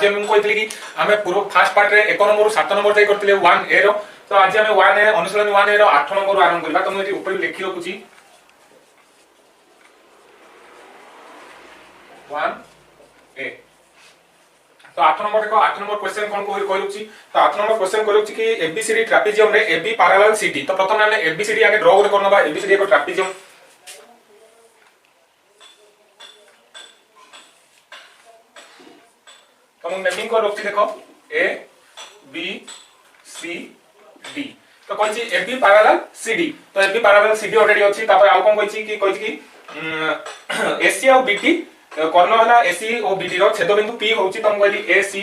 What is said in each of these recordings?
आज हम कहते कि आम पूर्व फास्ट पार्ट रे 1 नंबर 7 नंबर जाई करथिले 1 ए रो तो आज हम 1 ए अनुशीलन 1 ए रो 8 नंबर आरंभ करबा तो मैं ऊपर लिखि रखुची 1 ए तो 8 नंबर देखो 8 नंबर क्वेश्चन कोन कोइ रुची तो 8 नंबर क्वेश्चन कोइ रुची कि एबीसीडी ट्रापेजियम रे एबी पैरेलल सीडी तो प्रथम हमने एबीसीडी आगे ड्रॉ करनबा एबीसीडी को ट्रापेजियम तो हम नेमिंग को रखती देखो ए बी सी डी तो कोइ छी एबी पैरेलल सीडी तो एबी पैरेलल सीडी ऑलरेडी अछि तापर आउ कोन कोइ छी कि एसी और बीटी कर्ण हला एसी और बीडी रो छेद बिंदु पी होउची त हम कहली एसी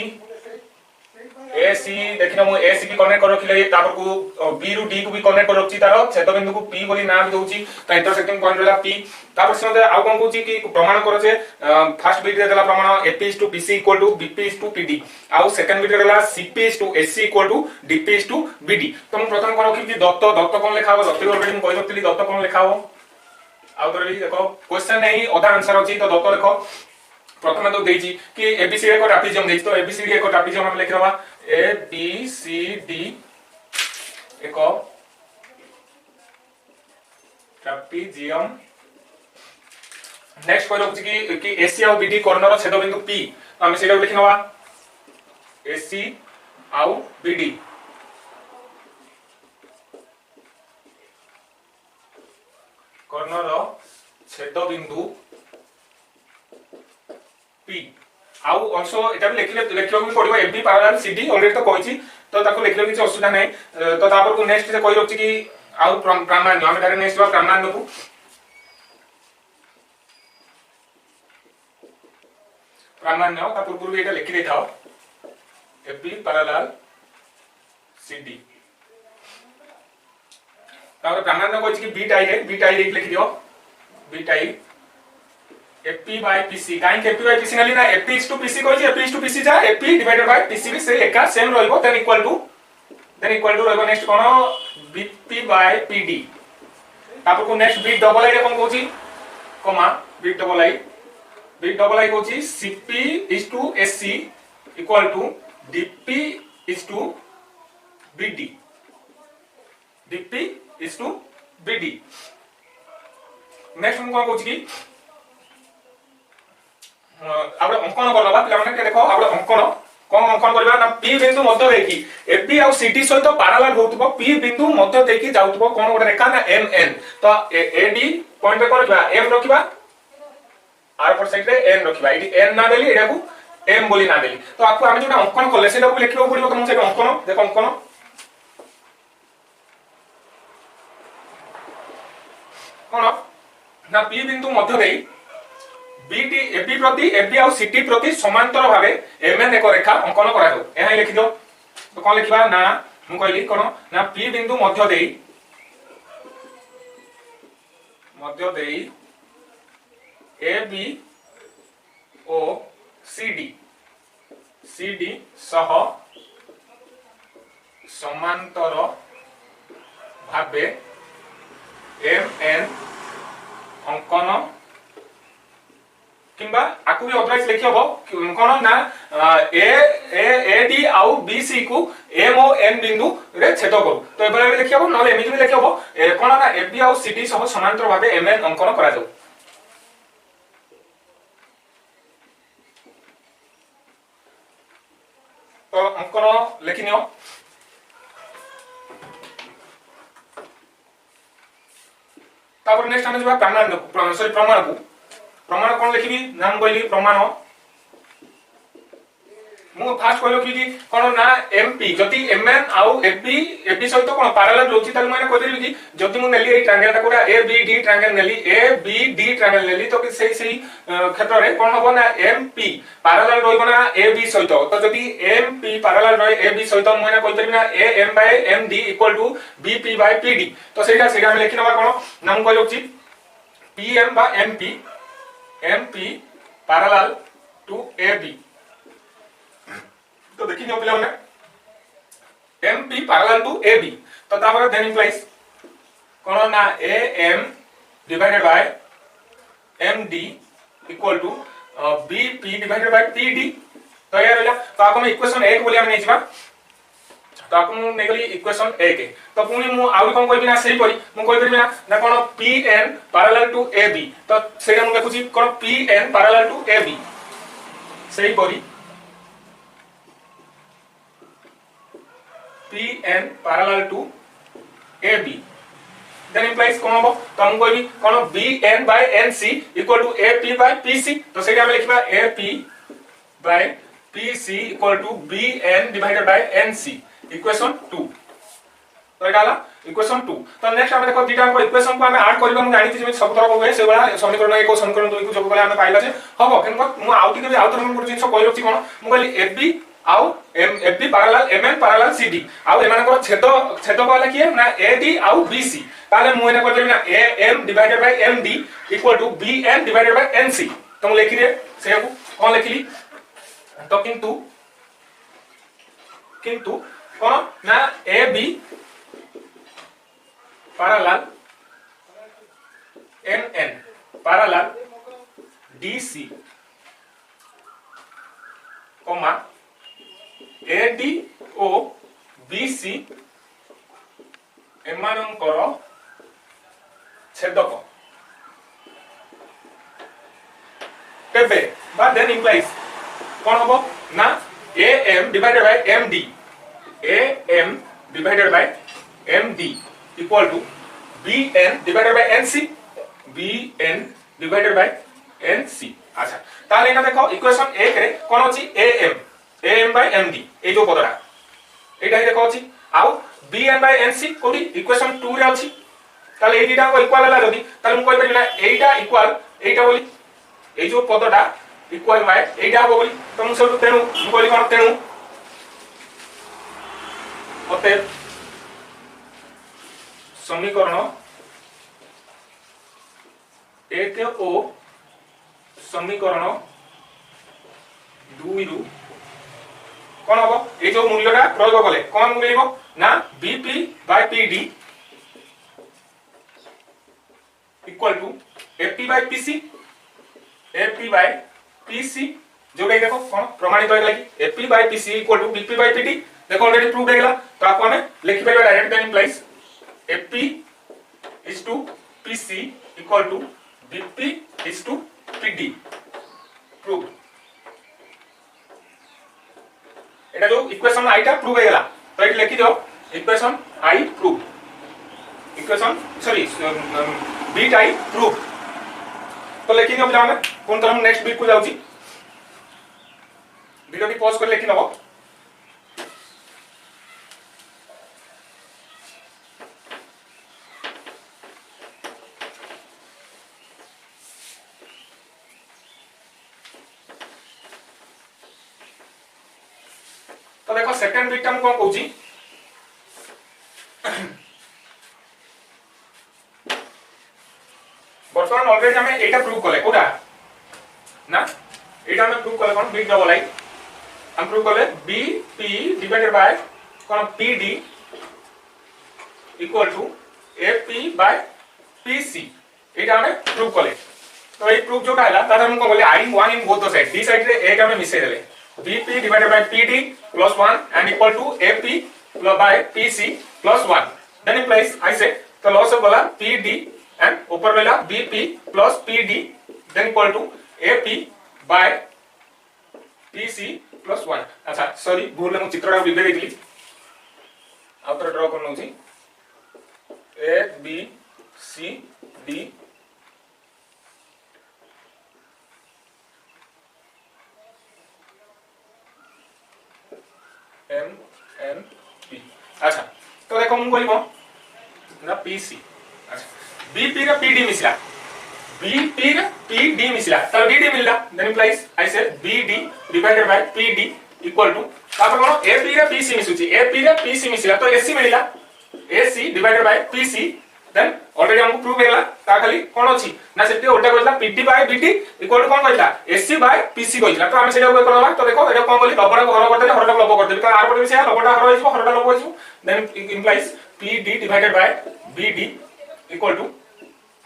देखिना मु एसी की कनेक्ट कर रखिले तापर को बी रु डी को भी कनेक्ट कर रखची तारो छेद बिंदु को पी बोली नाम दोउची त इंटरसेक्टिंग पॉइंट रहला पी तापर से आउ कोन कहूची कि प्रमाण करो जे फर्स्ट बीट रे देला प्रमाण AP is to BC equal to BP is to PD आउ सेकंड बीट रे देला CP is to SC equal to DP is to BD तो हम प्रथम कोन रखी कि दत्त कोन लिखा हो दत्त ऑलरेडी हम कहि रखली दत्त कोन लिखा हो आउ तो देखो क्वेश्चन नहीं आधा आंसर अछि तो दत्त देखो प्रथम तो देजी कि एबीसीडी को ट्रापेजियम देजी तो एबीसीडी को ट्रापेजियम हम लिख रहा ए बी सी डी एक ट्रापेजियम नेक्स्ट कोइ रखछि कि एसी और बीडी कॉर्नर छेद बिंदु पी तो हम सेटा लिख नवा एसी और बीडी कॉर्नर छेद बिंदु पी आउ आल्सो एटा भी लिखियो भी पड़िबो एबी पैरेलल सीडी ऑलरेडी तो कहछि तो ताको लिखियो किछ असुविधा नै तो तापर को नेक्स्ट जे कहि रखछि कि आउ प्रामाण्य हम डायरेक्ट नेक्स्ट बा प्रामाण्य को प्रामाण्य ता पूर्व एटा लिखि देथाओ एबी पैरेलल सीडी तापर प्रामाण्य कहछि कि बी टाई लिखि दियो बी टाई एपी बाय पीसी काई एपी बाय पीसी नली ना एपी इज टू पीसी कहछि एपी इज टू पीसी जा एपी डिवाइडेड बाय पीसी भी से एका सेम रहइबो देन इक्वल टू रहइबो नेक्स्ट कोन बीपी बाय पीडी तापर को नेक्स्ट बी डबल आई रे कोन कहछि कमा बी डबल आई कहछि CP is to SC equal to DP is to BD DP is to BD next हम कोन कहछि कि आबे अंकन करबा पिला माने के देखो आबे अंकन कोन अंकन करबा ना पी बिंदु मध्य देखि एबी और सीडी सहित पैरेलल होतबो पी बिंदु मध्य देखि जाउतबो कोन गोटे रेखा ना एम एन तो एडी पॉइंट पे करबा एम रखिबा आर पर साइड रे एन रखिबा इडी एन ना देली एडा को एम बोली ना देली तो आपको हम जोटा अंकन करले सेटा को लिखिबो पड़िबो तुम से अंकन देखो अंकन कोन ना पी बिंदु मध्य देई बीटी एबी प्रति एबी और सीटी प्रति समांतर भाबे एमएन एक रेखा अंकन करा जाउ एहा लिखि दो तो कोन लिखबा ना हम कहली कोन ना पी बिंदु मध्य देई एबी ओ सीडी सह समांतर भाबे एमएन अंकन किंबा आकु भी अदरवाइज लिखि हबो कोन ना ए ए डी आउ बी सी को एम ओ एन बिंदु रे छेद करू तो एबरा भी लिखि हबो न एमिति भी लिखि हबो कोन ना ए बी आउ सी डी सह समांतर भाबे एम एन अंकन करा जाउ तो अंकन लिखि नियो तापर नेक्स्ट हम जबा प्रमाण कोन लिखिबी नाम कहली प्रमाण मु फास्ट कहलो कि कोन ना एमपी जति एमएन आउ एबी सहित कोन पैरेलल रोची ताल माने कहदेली कि जति मु नेली ए ट्रायंगल ता कोडा ए बी डी ट्रायंगल नेली ए बी डी ट्रायंगल नेली तो सेही क्षेत्र रे कोन हबो ना एमपी पैरेलल रहइबो ना ए बी सहित तो जति एमपी पैरेलल रहे ए बी सहित मु ना कहि परबी ना A M by M D equal to BP by PD तो सेटा हम लिखि नबा कोन नाम कहलो कि पीएम बा एमपी पैरेलल टू एबी तो देखिए पिला माने एमपी पैरेलल टू एबी तो तापर देन इंप्लाइज कोन ना AM divided by MD equal to BP divided by PD तो या रहला तो आपन इक्वेशन 1 बोली हम नै जिबा तो आपन नै गली इक्वेशन 1 तो पुनी मु आउरी कोन कहबी ना सही परी मु कहि परबी ना कोन PN पैरेलल टू AB तो सेटा मु लिखुची कोन PN पैरेलल टू AB सही परी PN parallel to AB then implies कौन हो तो हम कोई भी कौन BN by NC equal to AP by PC तो सेटा में लिखिबा AP by PC equal to BN divided by NC equation 2 तो एटा ला इक्वेशन 2 तो नेक्स्ट हम देखो दीटा को इक्वेशन को हम ऐड करबा हम जानि छी सब तरह होय से बड़ा समीकरण 1 समीकरण 2 को सब बला हम पाइला जे हबो केन मु आउट के भी आउट हम जिंस कोइ रखछि कोन मु कहली AB आउ FB parallel MN parallel CD आउ एमान को छेद कहला कि ना AD आउ BC ताले मु एना कहले ना AM divided by MD equal to BN divided by NC तो मु लिखि रे से को कोन लिखिली तो किंतु कोन ना AB parallel MN parallel DC comma AD ओ BC एमानंकर छेदक तेबे बा देन इंप्लाइज कोन होबो ना AM divided by MD AM divided by MD equal to BN divided by NC BN divided by NC अच्छा ताले एना देखो इक्वेशन 1 रे कोन अछि AM by MD ए जो पदरा एटा ही देखो अछि आउ BN by NC कोडी इक्वेशन 2 रे अछि ताले ए दिटा को इक्वल हला जदी ताले मु कहि परिला एटा इक्वल एटा बोली ए जो पदटा इक्वल बाय एटा हो बोली तो मु सब तेनु मु बोली कोन तेनु ओते समीकरण 1 ओ समीकरण 2 रु कोन हो ए जो मूल्यटा प्रयोग कले कोन मिलिबो ना BP by PD equal to AP by PC AP by PC जो गई देखो कोन प्रमाणित होय लागि AP by PC equal to BP by PD देखो ऑलरेडी प्रूव हो गेला तो आपको हमें लिखि परबा direct that implies AP is to PC equal to BP is to PD prove एटा जो इक्वेशन आई टा प्रूव हेला तो एट लिखि दो equation I prove equation sorry बीट आई प्रूव तो लिखि दियो पिला माने कोन तरह हम नेक्स्ट बीट को जाउची वीडियो की पॉज कर लिखि नबो तो देखो सेकंड बीट हम कोन कहूची वर्तमान ऑलरेडी हमें एटा प्रूव करले कोडा ना एटा हमें प्रूव करले कोन बीट डबल आई हम प्रूव करले BP डिवाइडेड बाय कोन PD equal to AP by PC एटा हमें प्रूव करले तो ए प्रूफ जोटा हैला तार हम को बोले I1 in both the side the side रे ए का में मिसे देले BP divided by PD plus 1 and equal to AP by PC plus 1 then implies I say the loss of bola PD and ऊपर वाला BP plus PD then equal to AP by PC plus 1 अच्छा sorry भूल मैं चित्रटा विभे देली outer draw करनो छी A B C D M N P अच्छा तो देखो मु बोलिबो ना PC अच्छा BP रा PD मिसला BP रा PD मिसला तो DD मिलला देन इंप्लाइज आई से BD divided by PD equal to तापर कोन AP रा PC मिसुची AP रा PC मिसला तो AC मिलला AC divided by PC then already हमको प्रूव हेला ता खाली कोन अछि ना सेते ओटा कहला PD बाय BD इक्वल टू कोन कहला AC बाय PC कहला तो हम सेटा को करबा तो देखो एटा कोन बोली लबडा को हर कर देले हरटा लब कर देबे तो आर पटे से लबडा हर होइबो हरटा लब होइबो then implies PD divided by BD equal to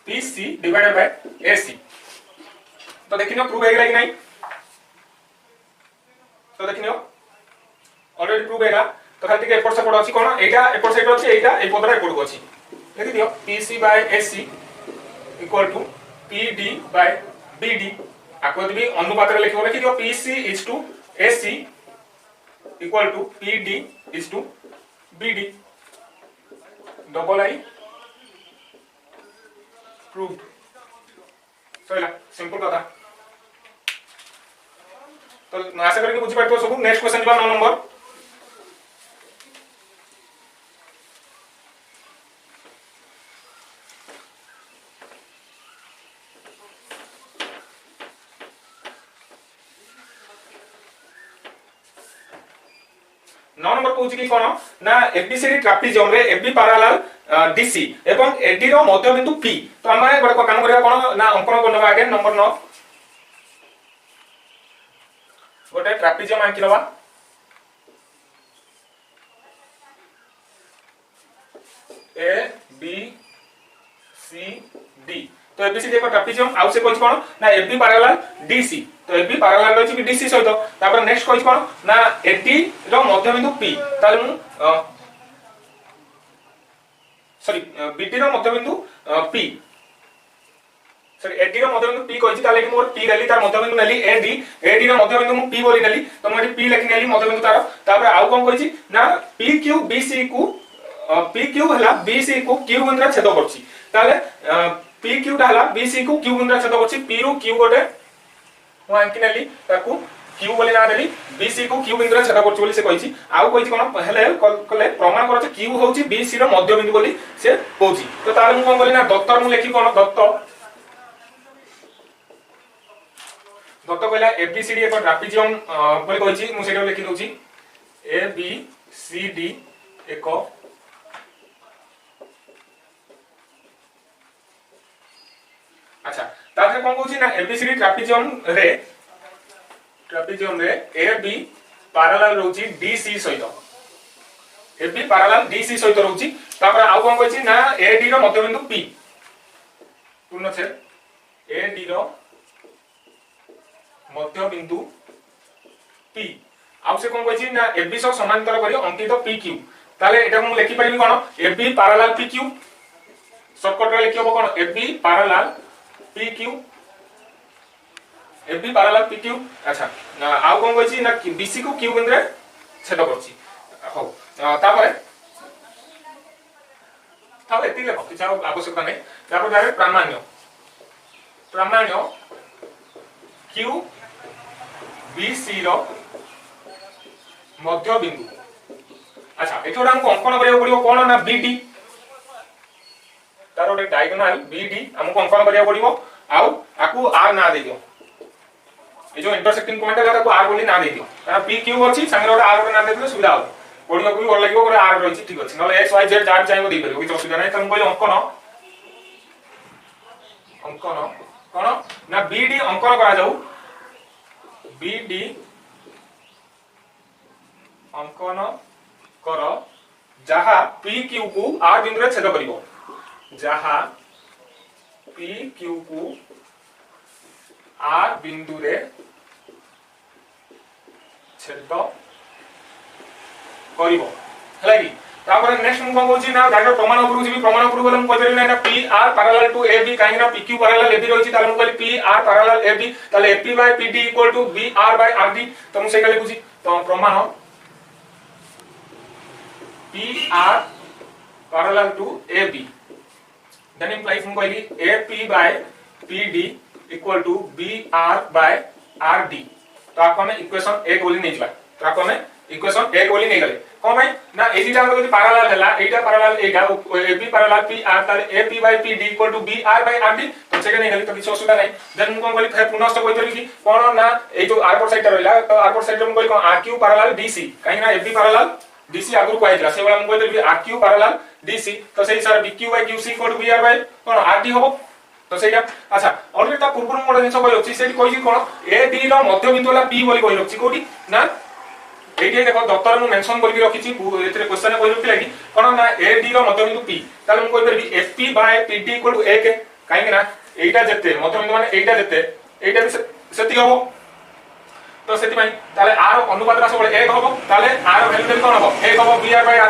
PC divided by AC तो देखिनो प्रूव हेला कि नहीं तो देखिनियो ऑलरेडी प्रूव हैगा तो खाली एपट सेपट अछि कोन एटा एपट साइड अछि एटा ए पदरा एपट को अछि लिखि दियो PC by AC equal to PD by BD आको भी अनुपात रे लिखियो लिखि दियो PC is to AC equal to PD is to BD double I proved सैला सिंपल कथा तो आशा करी बुझी पाइतो सब नेक्स्ट क्वेश्चन जबा 9 नंबर कहूँ कि कौन ना एबीसीडी ट्रापेजियम रे एबी पैरेलल डीसी एवं एडी रो मध्य बिंदु पी तो हम माने गोटे काम करिया कौन ना अंकन करनबा आगे नंबर 9 गोटे ट्रापेजियम आंकी लबा ए बी सी डी तो एबीसीडी एक ट्रापेजियम आउ से कोइ कोन ना एबी पैरेलल डीसी तो एबी पैरेलल रहछि डीसी सहित तापर नेक्स्ट कोइ कोन ना एडी रो मध्य बिंदु पी ताले मु सॉरी बीडी रो मध्य बिंदु पी सॉरी एडी रो मध्य बिंदु पी कहछि ताले कि मोर पी लेली तार मध्य बिंदु नेली एडी रो मध्य बिंदु मु पी बोली नेली तो मु एडी पी लेखि नेली मध्य बिंदु तार तापर आउ कोन कहछि ना पी क्यू बीसी को पी क्यू हला बीसी को क्यू बिंदु छेद करछि ताले पी क्यू टा हला बीसी को क्यू बिंदु छेद करछि पी रो क्यू गोटे मु आंकी नेली ताकू क्यू बोली ना देली बीसी को क्यू बिंदु छेद करछि बोली से कहिछि आउ कहिछि कोन हेले कले प्रमाण करछ क्यू होछि बीसी रो मध्य बिंदु बोली से कहछि तो ताले मु कोन बोली ना दत्तर मु लेखि कोन दत्त कहला एबीसीडी एक ट्रापेजियम बोली कहिछि मु सेटा लेखि दोछि ए बी सी डी एक अच्छा ताजे कोन कहछि ना एबीसीडी ट्रापेजियम रे ए बी पैरेलल रहउछि डीसी सहित ए बी पैरेलल डीसी सहित रहउछि तापर आउ कोन कहछि ना ए डी रो मध्य बिंदु पी पूर्ण छेद ए डी रो मध्य बिंदु पी आउ से कोन कहछि ना ए बी सो समांतर करी अंकित पी क्यू ताले एटा मु लेखि परिबी कोन A B parallel P Q shortcut रे लिखियो कोन A B parallel P Q AB parallel P Q अच्छा आउ कोन कहछि ना बीसी को क्यू बिंदु रे छेद करछि हो तापर एति लेखो कि चाहो आवश्यकता नै तापर डायरेक्ट प्रामाण्य क्यू बीसी रो मध्य बिंदु अच्छा एठोडा हमको अंकन करियो पड़ियो कोन ना बीडी तार ओटे डायगोनल बीडी हमको अंकन करियो पड़ियो आउ आकू आर ना दे दियो ए जो इंटरसेक्टिंग पॉइंट है ताको आर बोली ना दे दियो तार पी क्यू अछि संगे ओटे आर ना दे दियो सुविधा हो पढियो को भल लागियो ओटे आर रहिछि ठीक अछि नले एक्स वाई जेड जाड चाहिबो दे परियो कि असुविधा नै तम कहले अंकन कोन ना बीडी अंकन करा जाऊ बीडी अंकन कर जहा पी क्यू को आर बिंदु रे छेद करिवो जहा पी क्यू को आर बिंदु रे छेद करिवो हला कि तापर नेक्स्ट मु कोन कहछि ना डायरेक्ट प्रमाण उपरु जिबी प्रमाण उपरु बोले मु कहबे ना P R parallel to A B काहे ना P Q parallel A B रहिछि ताले मु कहली P R parallel A B ताले A P by P D equal to B R by R D तो मु सेका लिखुछि तो प्रमाण P R parallel to A B then implies मु कहली A P by P D equal to B R by R D तो आपको हमें इक्वेशन 1 बोली नै जिबा तो आपको हमें इक्वेशन 1 बोली नै गले कोन भाई ना एजी टा जदी पैरेलल हैला एटा पैरेलल एटा A B parallel P R ताले A P by P D equal to B R by R D तो सेके नै गली तो किछ असुविधा नै देन मु कोन कहली फिर पुनः कहि देली कि कोन ना ए जो आर पर साइड रहला तो आर पर साइड मु कहली कोन आर क्यू पैरेलल डीसी काहे ना ए बी पैरेलल डीसी आगु को आइला से वाला मु कहली आर क्यू पैरेलल डीसी तो सही सर B Q by Q C equal to B R by कोन आर डी होबो तो सेटा अच्छा ऑलरेडी ता पूर्व मोड जिंस कहि अछि सेठी कहि कोन ए डी रो मध्य बिंदु वाला पी बोली कहि रखछि कोठी ना एठी देखो दत्तर मु मेंशन करबी रखिछि एतरे क्वेश्चन कहि रखिला कि कोन ना ए डी रो मध्य बिंदु पी ताले मु कहि परबी F P by P D equal to 1 काहे कि ना एटा जते मध्य बिंदु माने एटा जते एटा भी सेति होबो तो से ताले आर अनुपात सब 1 हम ताले आर वैल्यू देल कोन हम 1 हम br बाय r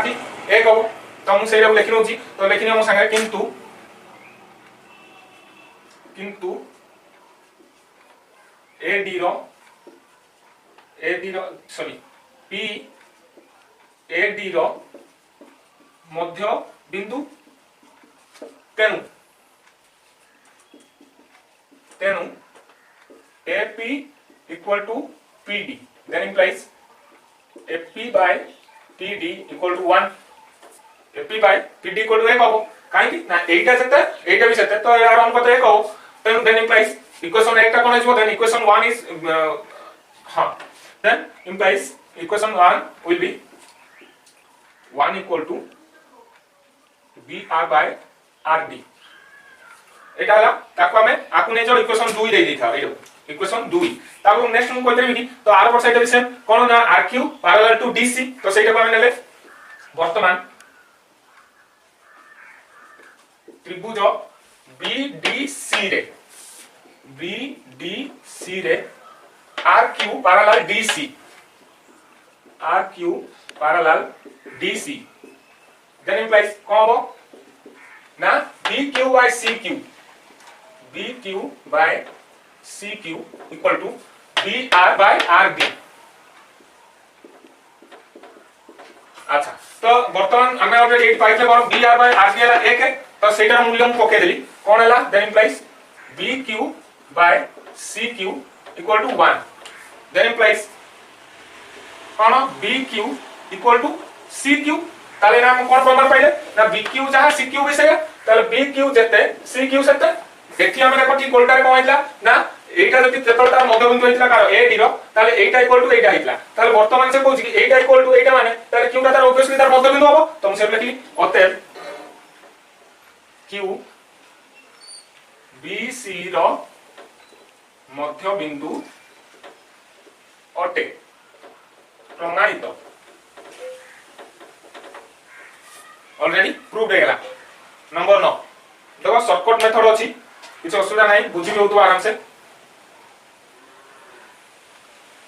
1 हम तो मु सेरा लिखि नउची तो लिखिनि हम संगे किंतु AD रो सॉरी P AD रो मध्य बिंदु तेनु AP equal to PD then implies AP by PD equal to 1 AP by PD equal to 1 हो काहे कि ना एटा भी सत्य तो यार हमको तो 1 हो then implies equation एकटा कोन है then equation 1 is हां then implies equation 1 will be 1 equal to BR by RD एटा हला ताको हमें आकु ने जो इक्वेशन 2 दे दी था एटा इक्वेशन 2 ताको नेक्स्ट हम कोइ देबी तो आर पर साइड भी सेम कोन ना RQ पैरेलल टू DC तो सेटा को हमें नेले वर्तमान त्रिभुज BDC रे RQ parallel DC then implies कोन हो ना BQ by CQ equal to BR by RD अच्छा तो वर्तमान हमें ऑलरेडी 8 पाइले कोन BR by RD वाला 1 है तो सेटा मूल्य हम पके देली कोन हला then implies BQ by CQ equal to 1 then implies cone BQ equal to CQ ताले नाम कोन प्रमाण पाइले ना BQ जहां CQ विषय ताले BQ जते CQ सते देखि हम देखो ठीक उल्टा कोन आइला ना एटा जति तेतलटा मध्यबिंदु आइला कार AD रो ताले एटा इक्वल टू एटा आइला ताले वर्तमान से कहू कि एटा इक्वल टू एटा माने ताले Q टा तार ऑब्वियसली तार मध्यबिंदु होबो तो हम से लिखली अतएव Q BC रो मध्यबिंदु अटे प्रमाणित ऑलरेडी प्रूव्ड है गला नंबर 9 देखो शॉर्टकट मेथड अछि किछ असुविधा नहीं बुझी भी होतो आराम से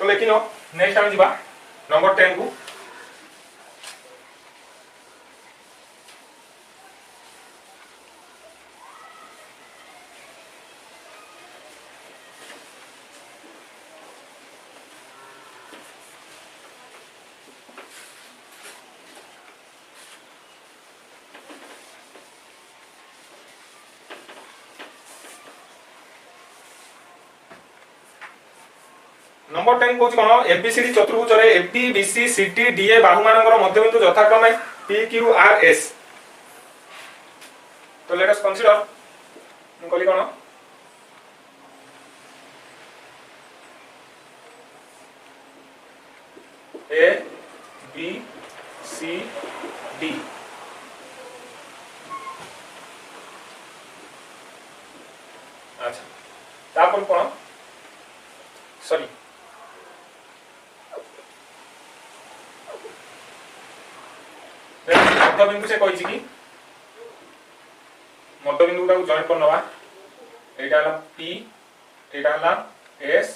तो लेकिन नेक्स्ट हम जिबा नंबर 10 को नंबर 10 कोच कोन एबीसीडी चतुर्भुज रे एबी बीसी सीडी डीए बाहु मानकर मध्यबिंदु यथाक्रमे PQRS तो लेट अस कंसीडर हम कहली कोन ए बी सी डी अच्छा तापर कोन सॉरी मध्यबिंदु से कहि कि मध्यबिंदु को जॉइन करनवा एटा हला P एटा हला S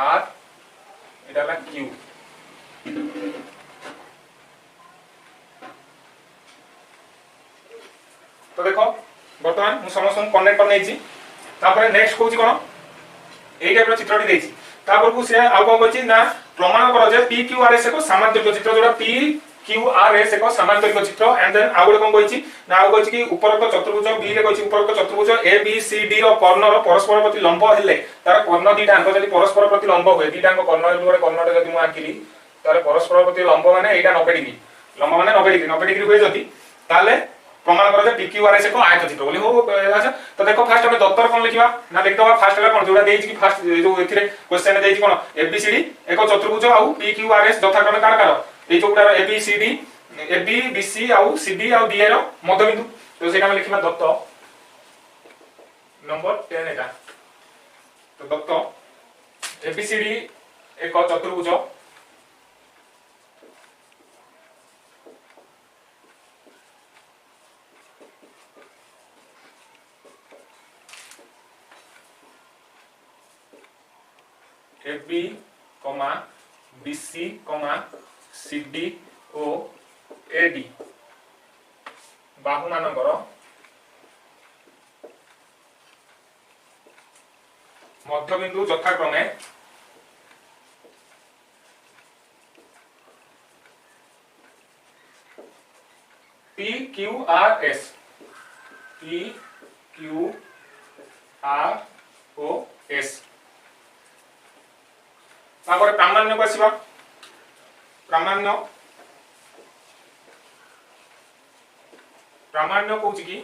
R एटा हला Q तो देखो वर्तमान मु समस्त कनेक्ट कर नेछि तापर नेक्स्ट कहूची कोन एई टाइप रो चित्रटी देछि तापर को से आ कोन कहछि ना प्रमाण करो जे PQRS को सामान्तरिक चित्र जोडा PQRS एक सामान्तरिक चित्र एंड देन आ गुड कोन कहछि ना आ कहछि कि उपरोक्त चतुर्भुज B रे कहछि उपरोक्त चतुर्भुज ABCD रो कर्ण रो परस्पर प्रति लंब हेले तार कर्ण दीटा अंक जदि परस्पर प्रति लंब होय दीटा अंक कर्ण गुड कर्णटे जदि मु आंकिली तार परस्पर प्रति लंब माने एटा 90 डिग्री लंब माने 90 डिग्री होय जदि ताले प्रमाण करो जे PQRS एक आयत चित्र बोली हो अच्छा तो देखो फास्ट हमें दत्तर कोन लिखिबा ना देखतो फास्ट हला कोन जोडा देछि कि फास्ट जो एथिरे क्वेश्चन देछि कोन ABCD एक चतुर्भुज आ PQRS यथाक्रमे कार कार ए जोडा ABCD AB BC आ CD आ D रो मध्यबिंदु तो सेटा हम लिखिबा दत्त नंबर 10 एटा तो दत्त ABCD एक चतुर्भुज AB कमा BC कमा CD ओ AD बाहु मानकर मध्यबिंदु यथाक्रमे PQRS PQROS तापर प्रामाण्य को आसीबा प्रामाण्य कहूँ कि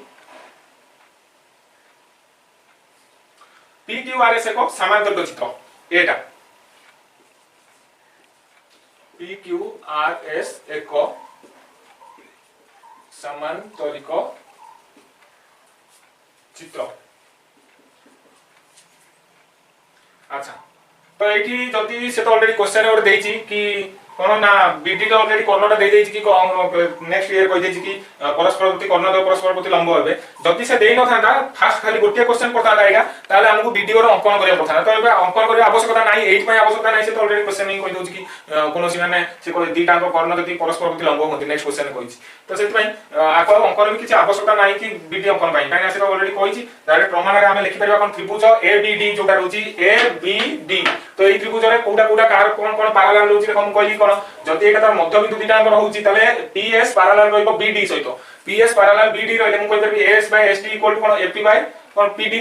PQRS एक समांतर चित्र एटा PQRS एक समांतरिक चित्र। अच्छा तो एठी जति से तो ऑलरेडी क्वेश्चन और देछि कि कोन ना बीडी तो ऑलरेडी कर्णटा दे देछि कि नेक्स्ट ईयर कहि देछि कि परस्पर प्रति कर्ण दो परस्पर प्रति लंब हेबे जति से देइ न थांता फास्ट खाली गोटे क्वेश्चन पता आएगा ताले हमको वीडियो रो अंकन करिया पड़ता तो एबे अंकन करिया आवश्यकता नाही एट पय आवश्यकता नाही से तो ऑलरेडी क्वेश्चन ही कहि दोछि कि कोनोसी माने से कोइ दीटा को कर्ण जति परस्पर प्रति लंब होती नेक्स्ट क्वेश्चन कहिछि तो सेति पय आको अंकन भी किछि आवश्यकता नाही कि वीडियो अंकन पय काहे से ऑलरेडी कहिछि डायरेक्ट प्रमाण रे हम लिखि परबा कोन त्रिभुज ABD जोटा रहउछि ABD तो एई त्रिभुज रे कोडा कार कोन पैरेलल रहउछि हम कहि कोन जति एटा तार मध्यबिंदु दीटा अंक रहउछि तले PS पैरेलल रहइबो BD सहित PS पैरेलल BD रहले हम कहि परबी AS ST इक्वल टू कोन AP कोन PD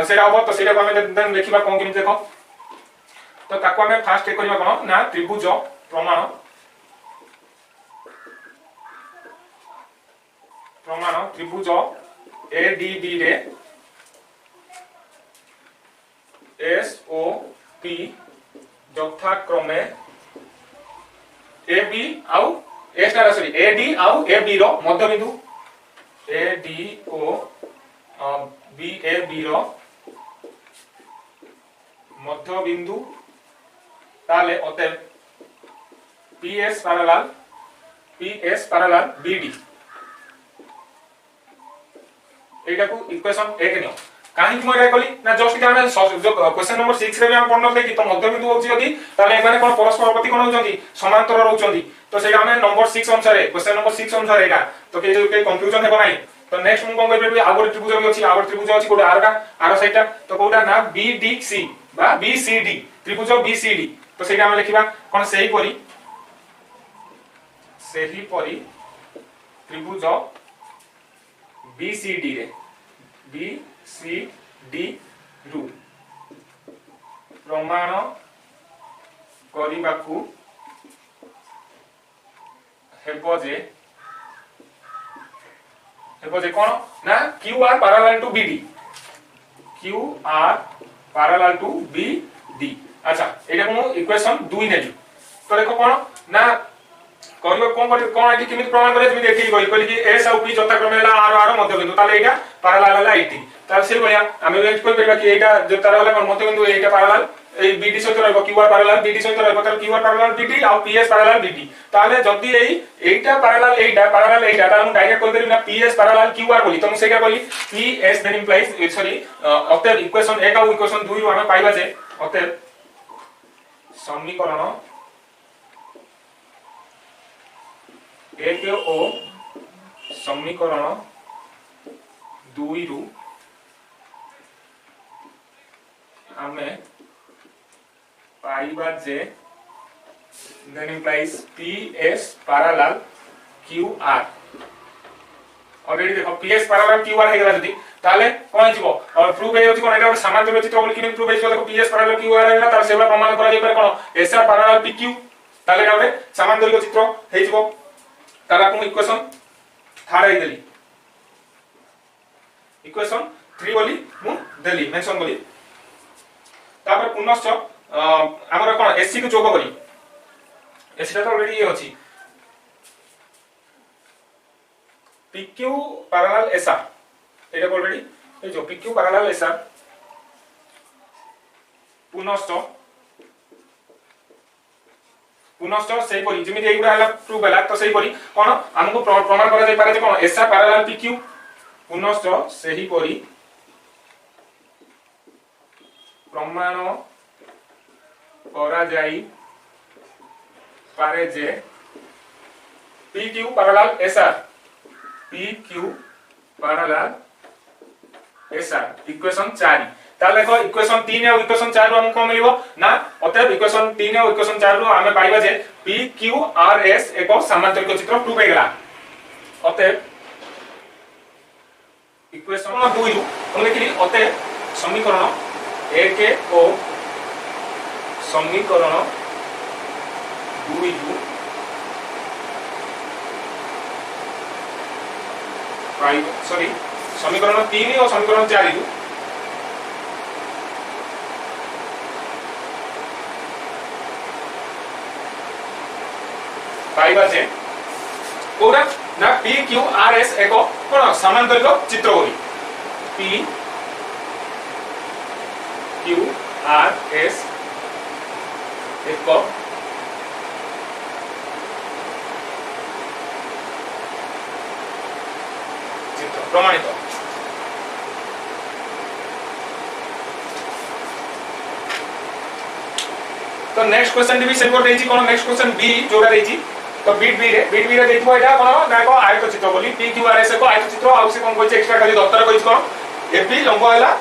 सेटा हो तो सेटा को हम देन देखिबा कोन कि देखो तो ताको हम फास्ट एक करबा कोन ना त्रिभुज प्रमाण त्रिभुज ADB रे SOP यथाक्रमे AB आउ A स्टार सॉरी AD आउ AB रो मध्यबिंदु AD ओ BAB रो मध्यबिंदु ताले अते PS पैरेलल BD एटा को इक्वेशन 1 नियो काहे कि मोरा कहली ना जस्ट कि हम क्वेश्चन नंबर 6 रे हम पढनले कि तो मध्यबिंदु होछि यदि ताले माने कोन परस्पर प्रति कोन होचंती समांतर रहउचंती तो सेटा हम नंबर 6 अनुसार क्वेश्चन नंबर 6 अनुसार एटा तो के कंफ्यूजन हेबो नाही तो नेक्स्ट हम कोन करबे आगो त्रिभुज भी अछि आगो त्रिभुज अछि कोडा आर साइडटा तो कोडा ना BDC बा BCD त्रिभुज BCD तो सेटा हम लिखिबा कोन सेही परी त्रिभुज BCD रे BCD रु प्रमाण करिबाकू हेबो जे कोन ना QR parallel to BD QR parallel to BD अच्छा एटा को इक्वेशन 2 नेली तो देखो कोन ना करियो कोन एठी किमित प्रमाण करे तुम देखि कहली कि S और P यथाक्रमे हला R मध्यबिंदु ताले एटा पैरेलल हला 80 ताले से भलिया हम वेट कोइ परबा कि एटा जे तार हला कोन मध्यबिंदु एटा पैरेलल ए BD सहित रहबो QR पैरेलल BD सहित रहबो ताले QR पैरेलल BD और PS पैरेलल BD ताले जदी एटा पैरेलल ताले हम डायरेक्ट कहि करी ना PS पैरेलल QR बोली तो हम सेका कहली PS देन इंप्लाइज सॉरी अतः इक्वेशन 1 और इक्वेशन 2 रो हम पाइबा जे अतः समीकरण 1 ओ समीकरण 2 रु हमें पाइबा जे then implies PS parallel QR already देखो PS पैरेलल QR हे गला जदी ताले कोन हिजबो और प्रूफ हे होछि कोन एटा समांतर चित्र बोली कि प्रूफ हे देखो PS पैरेलल QR हेला तार सेबला प्रमाण करा जे पर कोन SR पैरेलल PQ ताले एटा समांतरिक चित्र हे हिजबो तारा को इक्वेशन 3 हे देली इक्वेशन 3 बोली मु देली मेंशन बोली तापर पुनश्च हमर कोन SC को जोग करी SC तो ऑलरेडी ये अछि PQ पैरेलल SR एटा ऑलरेडी ए जो PQ पैरेलल SR पुनश्च सही परी जेमिति एगुडा हला प्रूफ हला तो सही परी कोन हमको प्रमाण करा जाय पारे जे कोन SR पैरेलल PQ पुनश्च सही परी प्रमाण करा जाई पारे जे P Q parallel S R, P Q parallel S R equation 4 ताले देखो इक्वेशन 3 और इक्वेशन 4 रो हमको कोन मिलिबो ना अतएव इक्वेशन 3 और इक्वेशन 4 रो हमें पाइबा जे पी क्यू आर एस एक समांतरिक चित्र 2 पे गेला अतएव इक्वेशन 2 रो हम लिखली अतएव समीकरण 1 और समीकरण 2 रो सॉरी समीकरण 3 और समीकरण 4 रो पाइबा जे कोडा ना पी क्यू आर एस एको कोन समांतरिक चित्र होई पी क्यू आर एस एको चित्र प्रमाणित। तो नेक्स्ट क्वेश्चन भी सेम कर देछि कोन नेक्स्ट क्वेश्चन बी जोरा देछि तो बीट बी रे देखो एटा कोन ना को आयत चित्र बोली पी क्यू आर एस को आयत चित्र आउ से कोन कोइ एक्स्ट्रा खाली दत्तर कोइ कोन एपी लंब हैला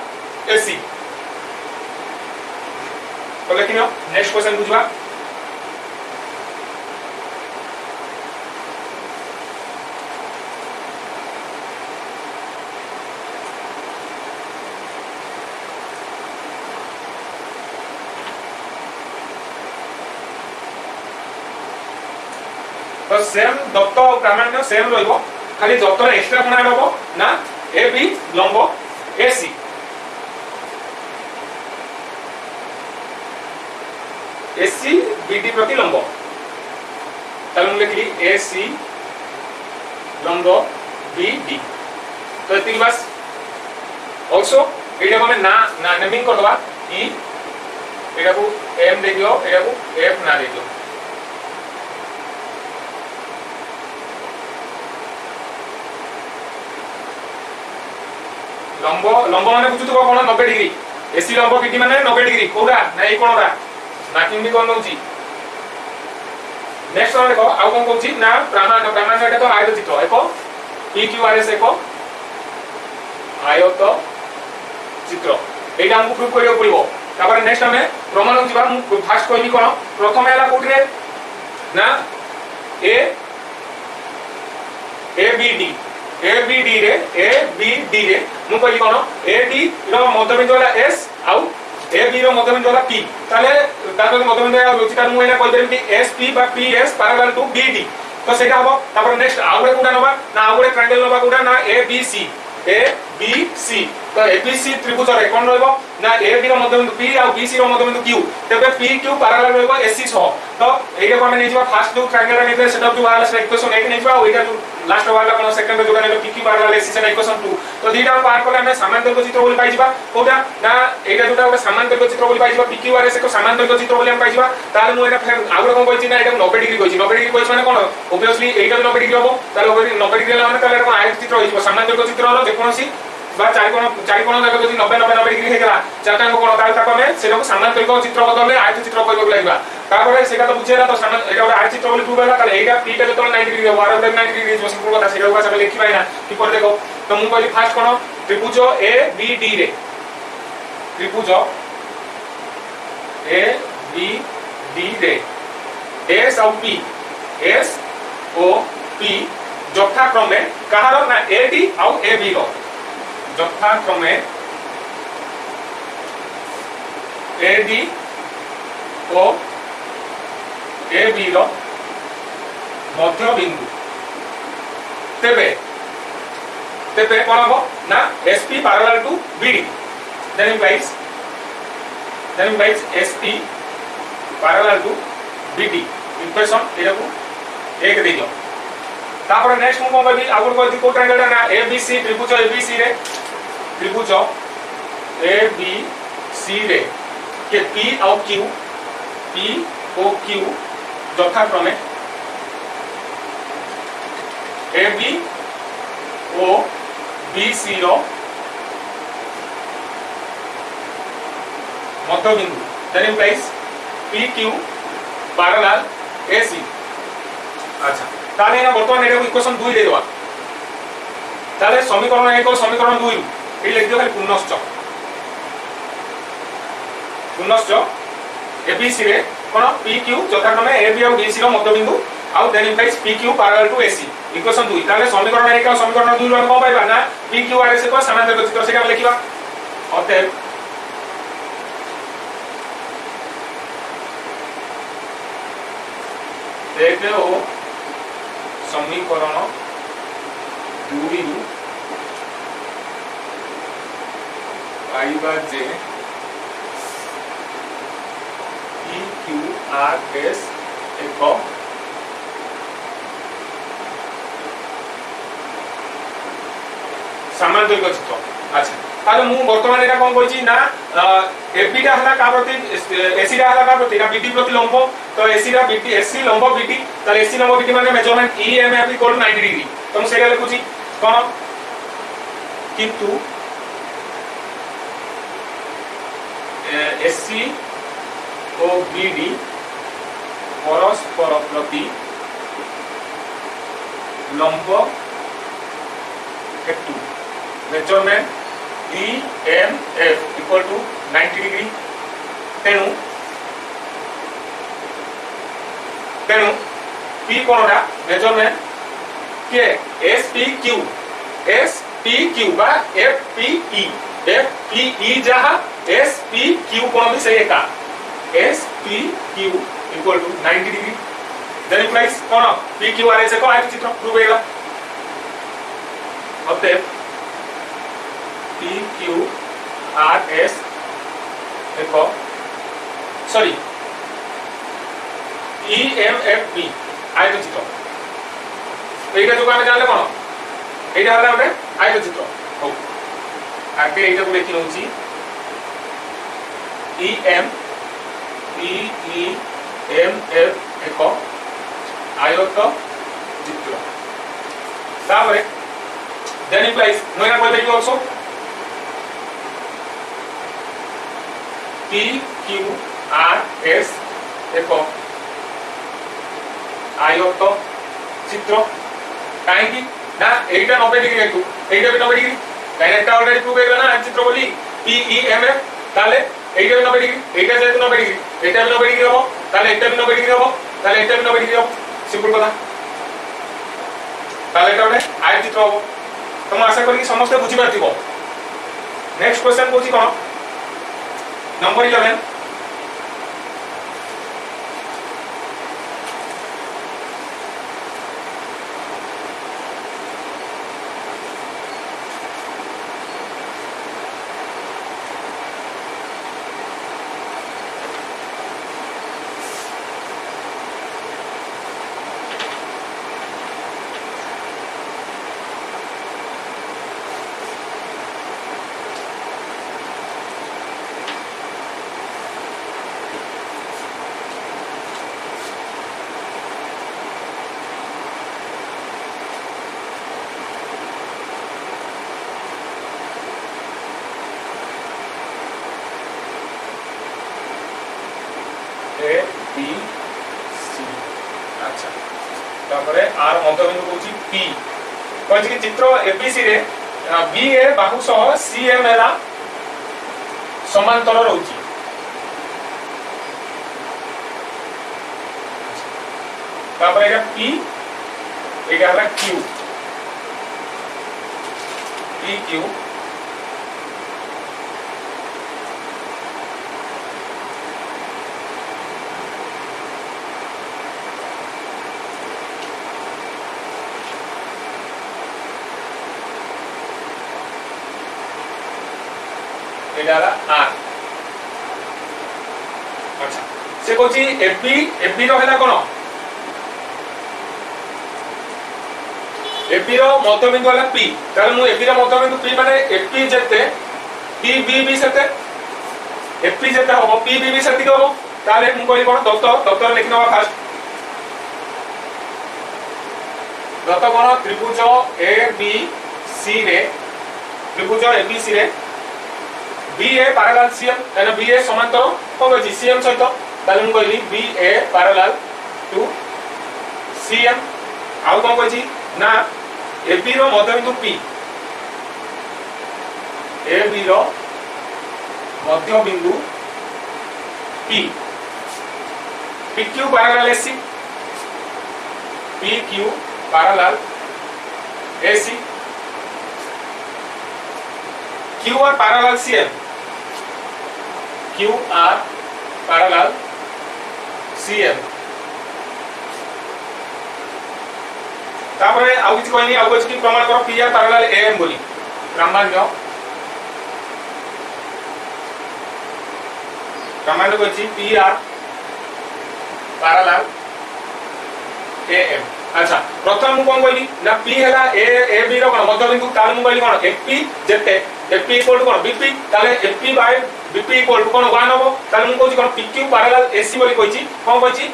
एसी तो लेकिन नेक्स्ट क्वेश्चन बुझबा तो सेम दत्त और प्रामाण्य सेम रहइबो खाली दत्तर एक्स्ट्रा कोन रहबो ना ए बी लंब एसी एसी बीडी प्रति लंब ताल हम लिखली एसी लंब बीडी तो एति बस आल्सो एटा को ना ना नेमिंग कर दवा ई एटा को एम दे दियो एटा को एफ ना दे दियो लंब लंब माने बुझुतबो कोन 90 डिग्री एसी लंब बीडी माने 90 डिग्री कोडा ना ए कोनरा मार्किंग भी कोन होची नेक्स्ट वाला देखो आउ कोन कहूची ना प्रामाण्य एटा तो आयत चित्र एको पी क्यू आर एस एको आयत चित्र एटा हमको प्रूफ करियो पड़िबो तापर नेक्स्ट हमें प्रमाण जिबा मु फास्ट कहबी कोन प्रथम एला कोठरे ना ए बी डी रे मु कहली कोन ए डी रो मध्यबिंदु वाला एस आउ ए बी रो मध्यबिंदु वाला पी ताले ताको मध्यबिंदु वाला लॉजिकल मु एना कहदेम कि एस पी बा P S parallel to B D तो सेटा हबो तापर नेक्स्ट आउरे कोडा नबा ना आउरे ट्रायंगल नबा कोडा ना ए बी सी तो ए बी सी त्रिभुज रे कोन रहबो ना ए बी रो मध्यबिंदु पी आ बी सी रो मध्यबिंदु क्यू तबे पी क्यू पैरेलल रहबो एसी सह तो एटा को हम नै जिबा फर्स्ट जो ट्रायंगल रे नै सेटा जो वाला इक्वेशन 1 नै जिबा ओइटा जो लास्ट वाला कोन सेकंड जोडा नै पी क्यू पैरेलल एसी सेटा इक्वेशन 2 तो दीटा पार्ट कोला हम समांतरिक चित्र बोली पाइ जिबा कोडा ना एटा जोटा ओटा समांतरिक चित्र बोली पाइ जिबा पी क्यू आर एस को समांतरिक चित्र बोली हम पाइ जिबा ताले मु एटा फेर आउर कोन कहछि ना एटा 90 डिग्री कहछि 90 डिग्री कहछि माने कोन ऑब्वियसली एटा 90 डिग्री हबो ताले 90 डिग्री ला माने ताले एटा आयत चित्र होइबो समांतरिक चित्र रो जेकोनसी बा चारि कोण जाक जदि 90 डिग्री हे गेला चारटा कोण ताले ताको हम सेटा को समांतरिक चित्र बदले आयत चित्र कहबो लागबा तापर सेटा तो बुझेला तो एटा ओटा आयत चित्र बोली प्रूव होला ताले एटा पी टा जतल 90 डिग्री हो आर 90 डिग्री जो सिंपल कथा सेटा को लिखि पाइना कि पर देखो तो मु कहली फास्ट कोन त्रिभुज ए बी डी रे त्रिभुज ए बी डी रे एस और पी एस ओ पी যথাক্রমে কাহার না এডি আর এ বি র যথাক্রমে এডি ও এ বি র মধ্যবিন্দু তেবে তেবে কোন হবো না SP parallel to BD then implies SP parallel to BD equation এরকম এক দেইও तापर नेक्स्ट मु कोन कहबी आगुर कहती को ट्रायंगल ना एबीसी त्रिभुज एबीसी रे त्रिभुज एबीसी रे के पी और क्यू यथाक्रमे एबी ओ बीसी रो मध्यबिंदु then implies PQ parallel AC আচ্ছা তাহলে না বর্তমানে এটা ইকুয়েশন 2 দেই দেবা তাহলে সমীকরণ 1 ও সমীকরণ 2 এই লিখ দিও খালি পুনশ্চ ABC রে কোন PQ যথাক্রমে AB এবং BC র মধ্যবিন্দু আউ then implies PQ parallel to AC equation 2 তাহলে সমীকরণ 1 ও সমীকরণ 2 র কম পাইবা না PQ আর AC কো সমান্তরাল চিত্র সেটা লিখিবা অতএব দেখো সমীকরণ 2 রু পাইবা যে PQRS ଏକ সামান্তরিক চিত্র আচ্ছা তাহলে মু বর্তমান এটা কোন কইছি না এবি টা হলা কা প্রতি এসি টা হলা কা প্রতি না বিডি প্রতি লম্ব তো এসি টা বিডি এসি লম্ব বিডি তাহলে এসি লম্ব বিডি মানে মেজারমেন্ট ইএমএফ ইকুয়াল 90 ডিগ্রি তো মু সেটা লিখুছি কোন কিন্তু এসি ও বিডি পরস্পর প্রতি লম্ব হেতু measurement EMF equal to 90 degree তেণু P কোণটা মেজারমেন্ট কে SPQ বা FPE যাহা SPQ কোণ भी সেই একা SPQ equal to 90 degree then implies কোণ PQRS को आयत चित्र प्रूव होगा অতএব PQRS एक सॉरी EMFP आयत चित्र এইটা যোগ আমি জানলে কোন এইটা হলো ওটা আয়ত চিত্র হো আগে এইটা বলে কি হচ্ছে EMF এক আয়ত চিত্র তারপরে then implies নয়না বলতে কি also PQRS এক আয়ত চিত্র কাহিকি না এইটা 90 ডিগ্রি একটু এইটা 90 ডিগ্রি কারণ এটা অলরেডি প্রুভ হয়ে গেল না চিত্র বলি PEMF তাহলে এইটা 90 ডিগ্রি এইটা যেহেতু 90 ডিগ্রি এটা 90 ডিগ্রি হবে তাহলে এটা 90 ডিগ্রি হবে তাহলে এটা 90 ডিগ্রি হবে সিম্পল কথা তাহলে এটা হবে আয়ত চিত্র হবে তোমরা আশা করি সমস্ত বুঝি পারতিব নেক্সট কোশ্চেন কোচি কোন নম্বর 11 A B C আচ্ছা তারপরে আর মধ্যবিন্দু কোচি P কইছি কি চিত্র ABC রে BA বাহু সহ CM এরা সমান্তর রହୁଛି তারপরে এটা P এটা হলো Q PQ এটা আর আচ্ছা সে কোচি এপি র হেলা কোন এপি র মধ্যবিন্দু হলা পি তাহলে মু এপি র মধ্যবিন্দু পি মানে এপি যেতে পি বি বি সেতে এপি যেতে হবে পি বি বি সেতে হবে তাহলে মু করি কোন দত্ত লিখি নেবা ফার্স্ট দত্ত কোন ত্রিভুজ এ বি সি রে ত্রিভুজ এ বি সি রে BA parallel CM তাহলে BA সমান্তর কোন হচ্ছে CM সহিত ताले मु कहली BA पैरेलल टू CM आउ कोन कहछि ना AB रो मध्यबिंदु P AB रो मध्यबिंदु P PQ parallel AC PQ parallel AC QR parallel CM QR parallel CM तापरे आउ किछ कहनी आउ किछ प्रमाण करो PR पैरेलल AM बोली ब्रह्मांड कहछि PR पैरेलल AM अच्छा प्रथम मु कोन कहली ना P हला AB रो कोन मध्यबिंदु ताल मु कहली कोन FP जेते FP इक्वल टू कोन BP ताले FP by BP equal to कोन 1 होबो ताले मु कहछि कोन PQ पैरेलल AC बोली कहछि कोन कहछि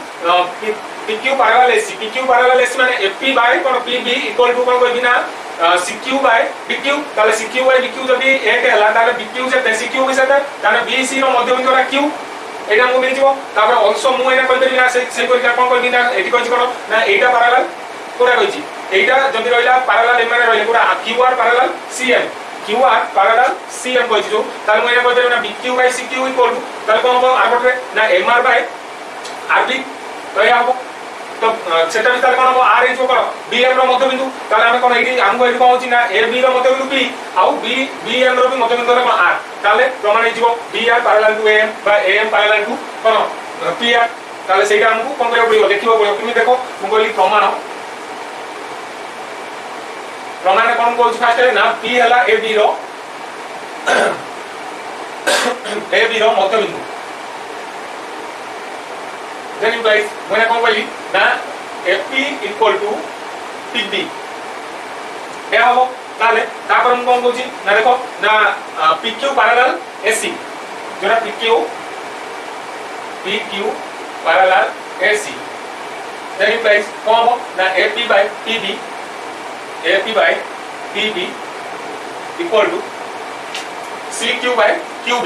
PQ पैरेलल AC माने FP बाय कोन PB इक्वल टू कोन कहबी ना CQ बाय BQ ताले CQ बाय BQ जदी 1 हला ताले BQ जेते CQ बिसते ताले BC रो मध्यबिंदु रा Q एटा मु मिल जिवो तापर आल्सो मु एना कहबी ना से कोन कहबी ना एटी कहछि कोन ना एटा पैरेलल कोरा कहछि एटा जदी रहला पैरेलल एम माने रहले पूरा QR parallel CM QR parallel CM कहछि जो तार मु एना कहबी ना BQ by CQ equal to तार कोन हो आगोटे ना MR बाय RB तो या हो तो सेटा भी तार कोन हो R इज कोन BM रो मध्यबिंदु ताले हम कोन एटी हमको एटी कोन होछि ना AB रो मध्यबिंदु B आउ BM रो भी मध्यबिंदु रो R ताले प्रमाण हिजो BR पैरेलल टू AM बा AM पैरेलल टू कोन PR ताले सेटा हमको कोन करे पड़ियो देखिबो पड़ियो तुमी देखो मु कहली प्रमाण कोन कहू फास्ट ना P हला AB रो AB रो मध्यबिंदु देन यू गाइस मोने कोन कहली ना FP इक्वल टू PB ए हबो ताले तापर हम कोन कहूची ना देखो ना PQ पैरेलल AC जोरा PQ parallel AC then you guys कोन हबो ना AP by PB equal to CQ by QB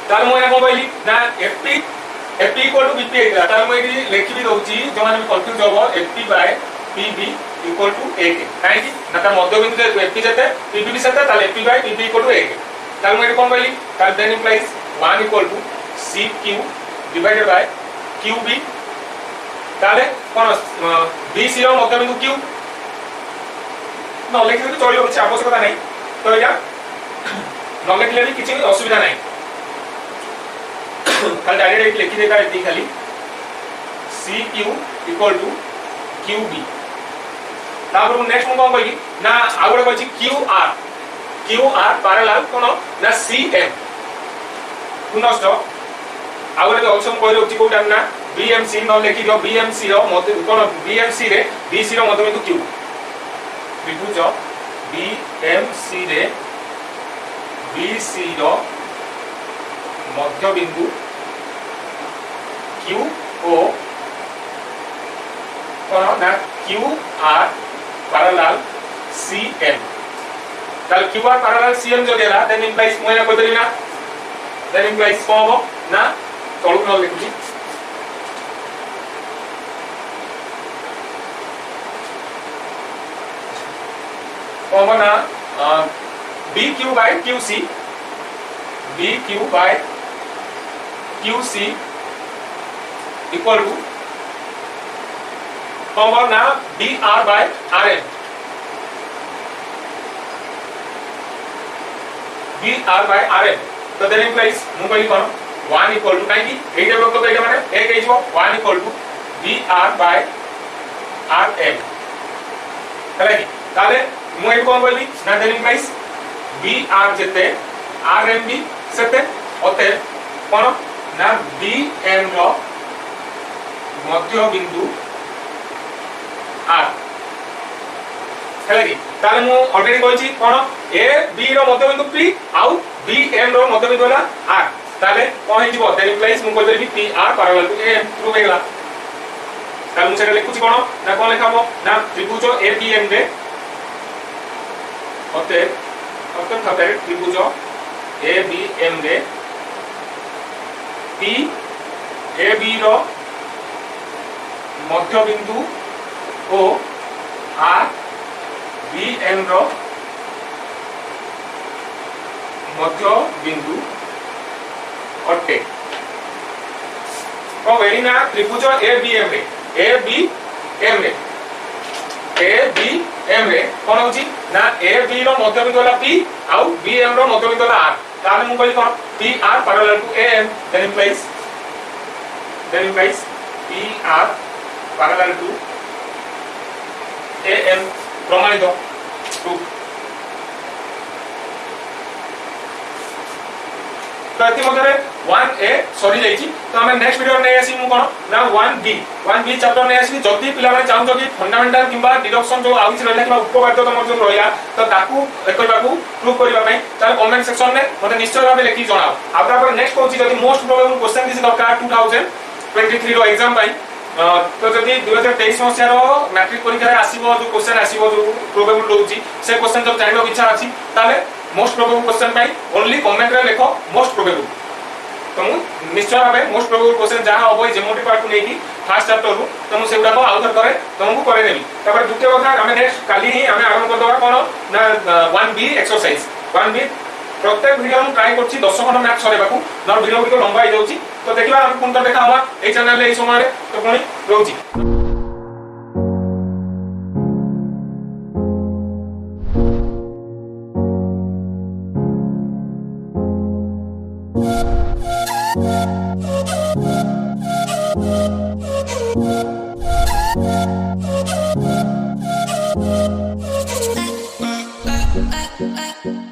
तार मु एना कोन कहली ना FP इक्वल टू BP तार मु एडी लेखि भी दउची जो माने कंफ्यूज होबो FP by PB equal to 1 काहे कि ना तार मध्यबिंदु जे FP जते PB भी सते ताले FP by PB equal to 1 तार मु एडी कोन कहली तार then implies 1 equal to CQ divided by QB ताले कोन BC रो मध्यबिंदु Q न लेखि तो चलियो କିଛି आवश्यकता नाही तो या न लेखिले भी କିଛି असुविधा नाही खाली डायरेक्ट लिखि देता है खाली CQ इक्वल टू QB तापर नेक्स्ट मु कोन कहली ना आगोडे कहछि QR पैरेलल कोन ना CM पुनश्च आगोडे ऑप्शन कहले होछि कोटा ना BMC न लिखि दियो BMC रो मध्य कोन BMC रे BC रो मध्यबिंदु Q त्रिभुज BMC रे BC रो मध्यबिंदु Q O कोन ना QR पैरेलल CM ताल QR पैरेलल CM जो देला देन इंप्लाइज मोया कहतली ना देन इंप्लाइज कोन हो ना तळु न लिखुची कोन ना BQ by QC BQ by QC equal to कोन ना BR by RM BR by RM तो देन इंप्लाइज मु कहली कोन 1 इक्वल टू काई कि एटा लोग तो एटा माने 1 हेजो 1 equal to BR by RM हला कि ताले मु एट कोन कहली ना देन इंप्लाइज BR जेते RM भी सेते ओते कोन ना BM रो मध्य बिंदु R हला कि ताले मु ऑलरेडी कहछि कोन A B रो मध्य बिंदु P आउ B M रो मध्य बिंदु होला R ताले कोन हे जिवो देन इंप्लाइज मु कहले भी PR parallel to AM prove हेला ताले मु सेटा लिखुछि कोन ना कोन लिखाबो ना त्रिभुज ABM रे ओते प्रथम खातार त्रिभुज ए बी एम रे पी ए बी रो मध्य बिंदु ओ आर बी एम रो मध्य बिंदु अटे। तो वेरीना त्रिभुज ए बी एम रे ए बी एम रे कौन होची ना ए बी रो मध्य बिंदु वाला पी आउ बी एम रो मध्य बिंदु वाला आर ताले मु कहली कोन P R parallel to A M then implies P R parallel to A M प्रमाणित प्रूफ। तो एति मधरे 1a सरी जाईची तो हमें नेक्स्ट वीडियो नै आसी मु कोन ना 1b चैप्टर नै आसी जदी पिला माने चाहू कि फंडामेंटल किबा डिडक्शन जो आउची रहला किबा उपपाद्य तो मध्य रहला तो ताकू एकबाकू प्रूफ करबा पई तार कमेंट सेक्शन में मते निश्चय भाबे लिखि जणाओ। आ तापर नेक्स्ट होची जदी मोस्ट प्रोबेबल क्वेश्चन दिस दरकार 2023 रो एग्जाम पई तो जदी 2023 मसिया रो मैट्रिक परीक्षा रे आसीबो जो क्वेश्चन आसीबो जो प्रोबेबल होची से क्वेश्चन जब जानबो इच्छा अछि ताले मोस्ट प्रोबेबल क्वेश्चन पई ओनली कमेंट रे लिखो मोस्ट प्रोबेबल तो निश्चय भावे मोस्ट प्रोबेबल क्वेश्चन जहां होबो ज्योमेट्री पार्ट को नेकी फर्स्ट चैप्टर रु तो मु सेउडा को आउटर करे तुमको करे देबी। तापर द्वितीय कथा हमें नेक्स्ट काली ही हमें आरंभ कर दवा कोन ना 1b एक्सरसाइज 1b प्रत्येक वीडियो हम ट्राई करछि 10 खंड मैथ सरेबाकू नर वीडियो को लंबा हो जाउछि तो देखिबा हम कोन तो देखा हवा ए चैनल रे ए समय रे तो कोनी रहउछि। I